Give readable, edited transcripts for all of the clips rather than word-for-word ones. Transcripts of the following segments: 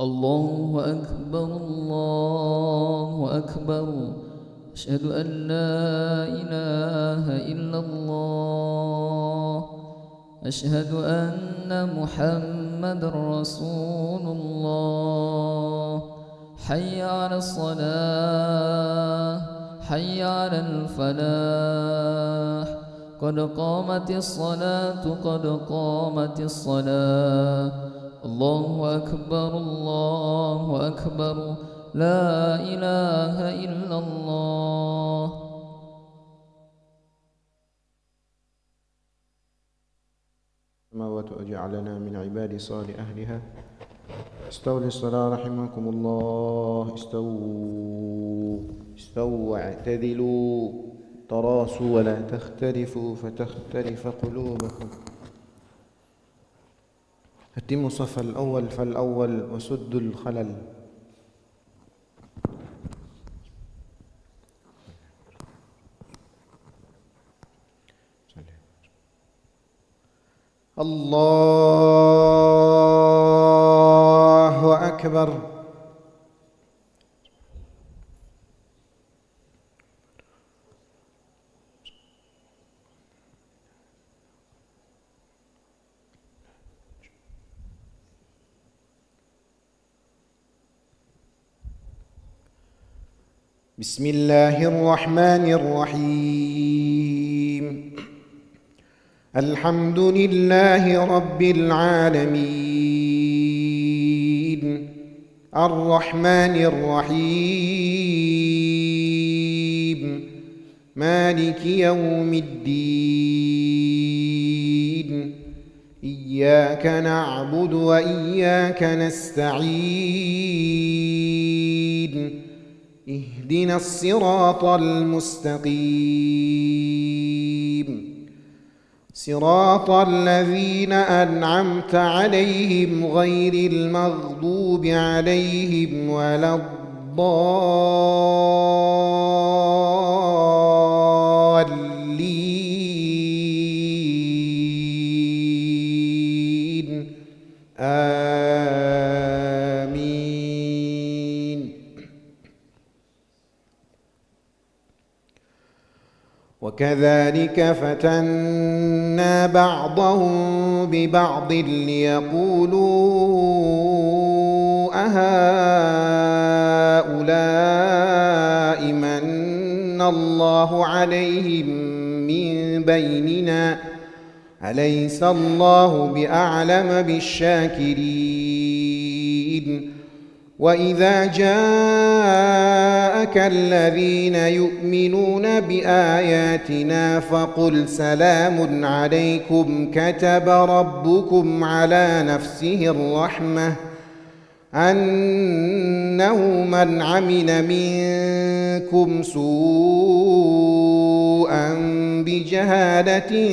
الله أكبر الله أكبر. أشهد أن لا إله إلا الله. أشهد أن محمد رسول الله. حي على الصلاة حي على الفلاح. قد قامت الصلاة قد قامت الصلاة. الله أكبر الله أكبر. لا إله إلا الله. السماوات وجعلنا من عباد صالح أهلها. استووا للصلاة رحمكم الله. استووا واعتدلوا تراصوا ولا تختلفوا فتختلف قلوبكم. أتموا الصف الأول فالأول وسدوا الخلل. الله أكبر. بسم الله الرحمن الرحيم. الحمد لله رب العالمين الرحمن الرحيم مالك يوم الدين. إياك نعبد وإياك نستعين. اهدنا الصراط المستقيم صراط الذين أنعمت عليهم غير المغضوب عليهم ولا الضالين آمين. وكذلك فتنا بعضهم ببعض ليقولوا أهؤلاء من الله عليهم من بيننا أليس الله بأعلم بالشاكرين. وإذا جاءك الذين يؤمنون بآياتنا فقل سلام عليكم كتب ربكم على نفسه الرحمة أنه من عمل منكم سوءا بجهالة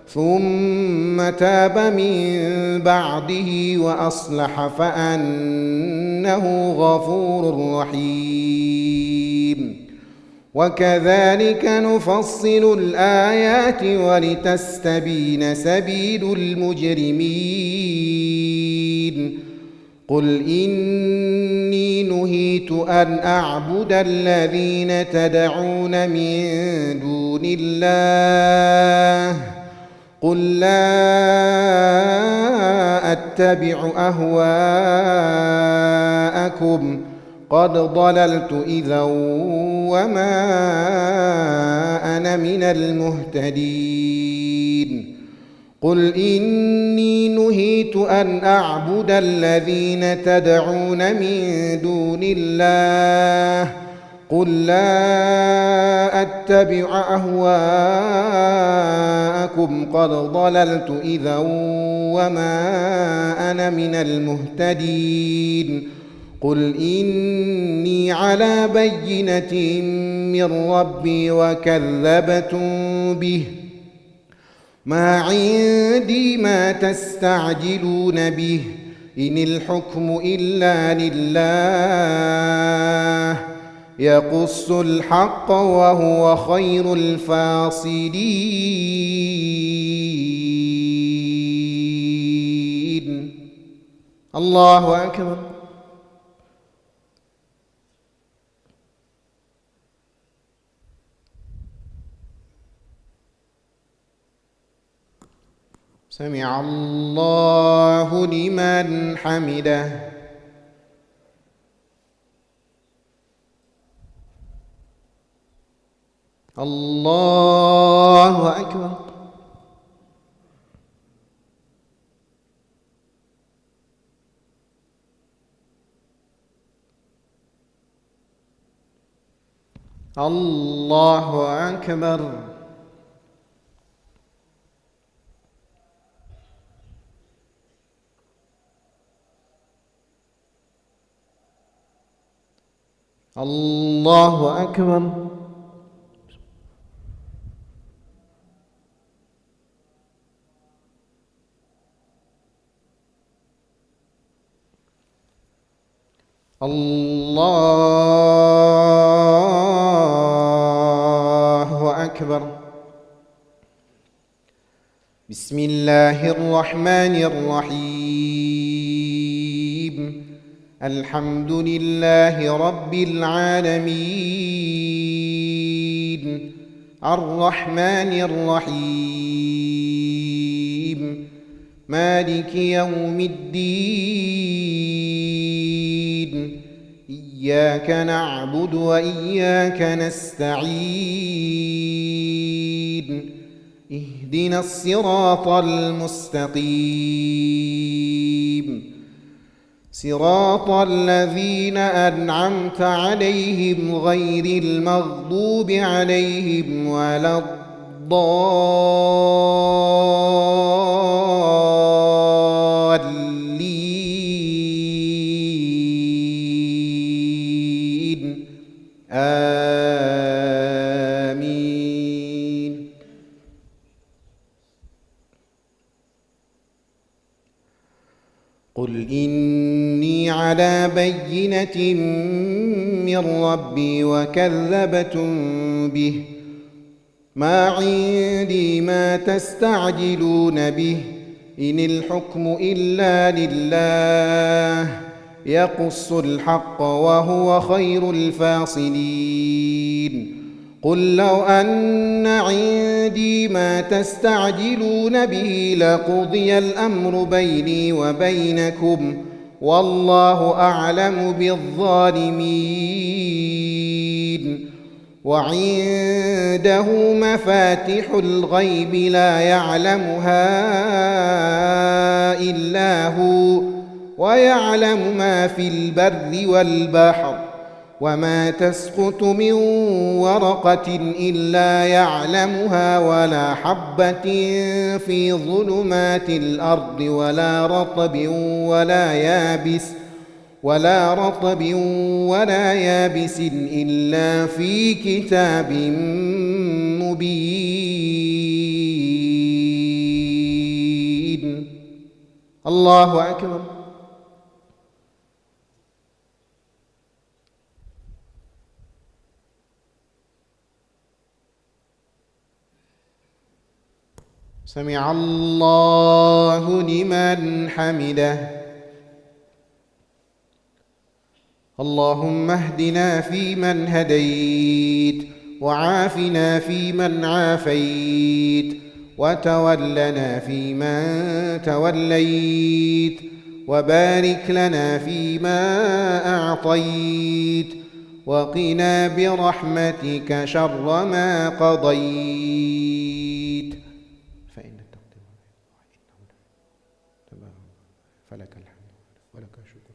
ثم تاب من بعده وأصلح فأنه غفور رحيم. وكذلك نفصل الآيات ولتستبين سبيل المجرمين. قل إني نهيت أن أعبد الذين تدعون من دون الله. قل لا أتبع أهواءكم قد ضللت إذا وما أنا من المهتدين. قل إني نهيت أن أعبد الذين تدعون من دون الله. قل لا أتبع أهواءكم قد ضللت إذا وما أنا من المهتدين. قل إني على بينة من ربي وكذبتم به ما عندي ما تستعجلون به إن الحكم إلا لله يقص الحق وهو خير الفاصلين. الله أكبر. سمع الله لمن حمده. الله أكبر. الله أكبر. الله أكبر. الله أكبر. بسم الله الرحمن الرحيم. الحمد لله رب العالمين الرحمن الرحيم مالك يوم الدين إياك نعبد وإياك نستعين اهدنا الصراط المستقيم صراط الذين أنعمت عليهم غير المغضوب عليهم ولا الضالين آمين. قل إني على بينة من ربي وكذبتم به ما عندي ما تستعجلون به إن الحكم إلا لله يقص الحق وهو خير الفاصلين. قل لو أن عندي ما تستعجلون به لقضي الأمر بيني وبينكم والله أعلم بالظالمين. وعنده مفاتح الغيب لا يعلمها إلا هو ويعلم ما في البر والبحر وما تسقط من ورقة إلا يعلمها ولا حبة في ظلمات الأرض ولا رطب ولا يابس إلا في كتاب مبين. الله أكبر. سمع الله لمن حمده. اللهم اهدنا فيمن هديت وعافنا فيمن عافيت وتولنا فيمن توليت وبارك لنا فيما أعطيت وقنا برحمتك شر ما قضيت فإنك تقضي فلك الحمد ولك الشكر.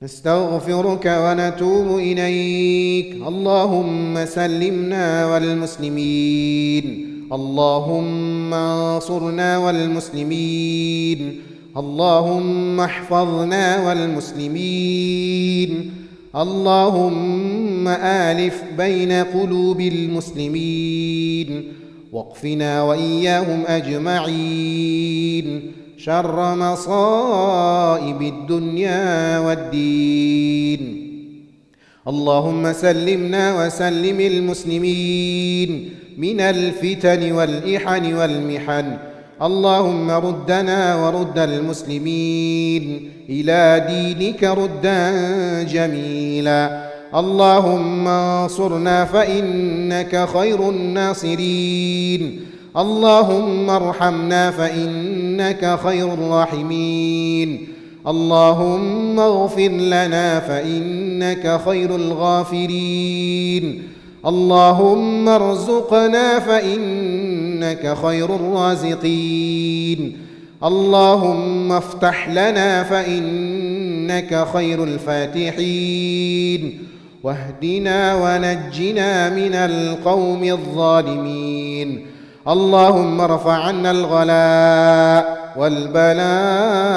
نستغفرك ونتوب إليك. اللهم سلمنا والمسلمين اللهم انصرنا والمسلمين اللهم احفظنا والمسلمين اللهم آلف بين قلوب المسلمين واقفنا وإياهم أجمعين شر مصائب الدنيا والدين. اللهم سلمنا وسلم المسلمين من الفتن والإحن والمحن. اللهم ردنا ورد المسلمين إلى دينك ردا جميلا. اللهم انصرنا فإنك خير الناصرين. اللهم ارحمنا فإنك خير الراحمين. اللهم اغفر لنا فإنك خير الغافرين. اللهم ارزقنا فإنك خير الرازقين. اللهم افتح لنا فإنك خير الفاتحين. واهدنا ونجنا من القوم الظالمين. اللهم ارفع عنا الغلاء والبلاء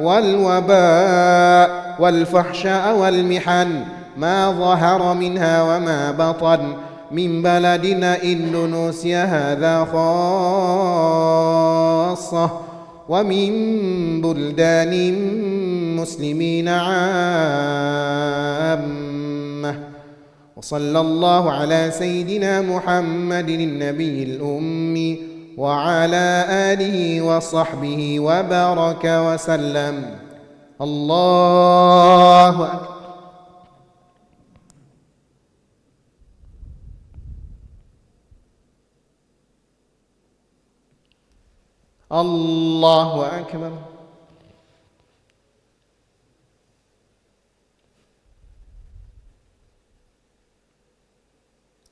والوباء والفحشاء والمحن ما ظهر منها وما بطن من بلدنا إندونيسيا هذا خاصة ومن بلدان مسلمين عامة. وصلى الله على سيدنا محمد النبي الأمي وعلى آله وصحبه وبارك وسلم. الله أكبر. الله أكبر.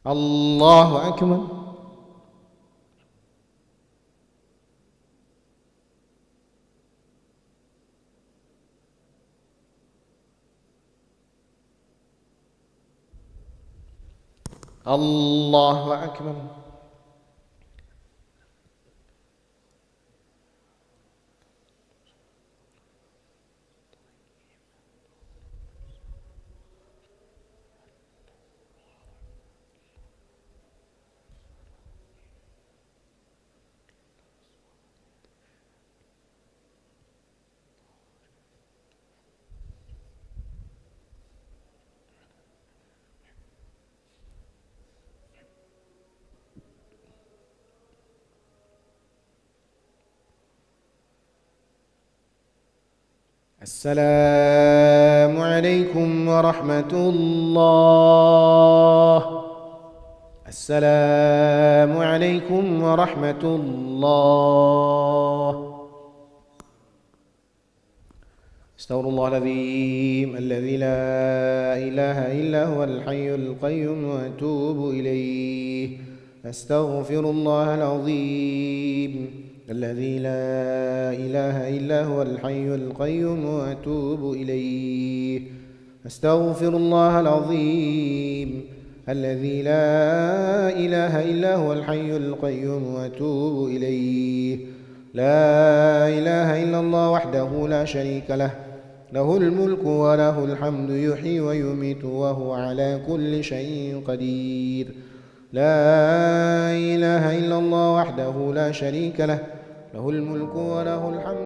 الله أكبر. الله أكبر. السلام عليكم ورحمة الله. السلام عليكم ورحمة الله. استغفر الله العظيم الذي لا إله إلا هو الحي القيوم وأتوب إليه. أستغفر الله العظيم الذي لا إله إلا هو الحي القيوم وأتوب إليه. أستغفر الله العظيم الذي لا إله إلا هو الحي القيوم وأتوب إليه. لا إله إلا الله وحده لا شريك له، له الملك وله الحمد يحيي ويميت وهو على كل شيء قدير. لا إله إلا الله وحده لا شريك له، له الملك وله الحمد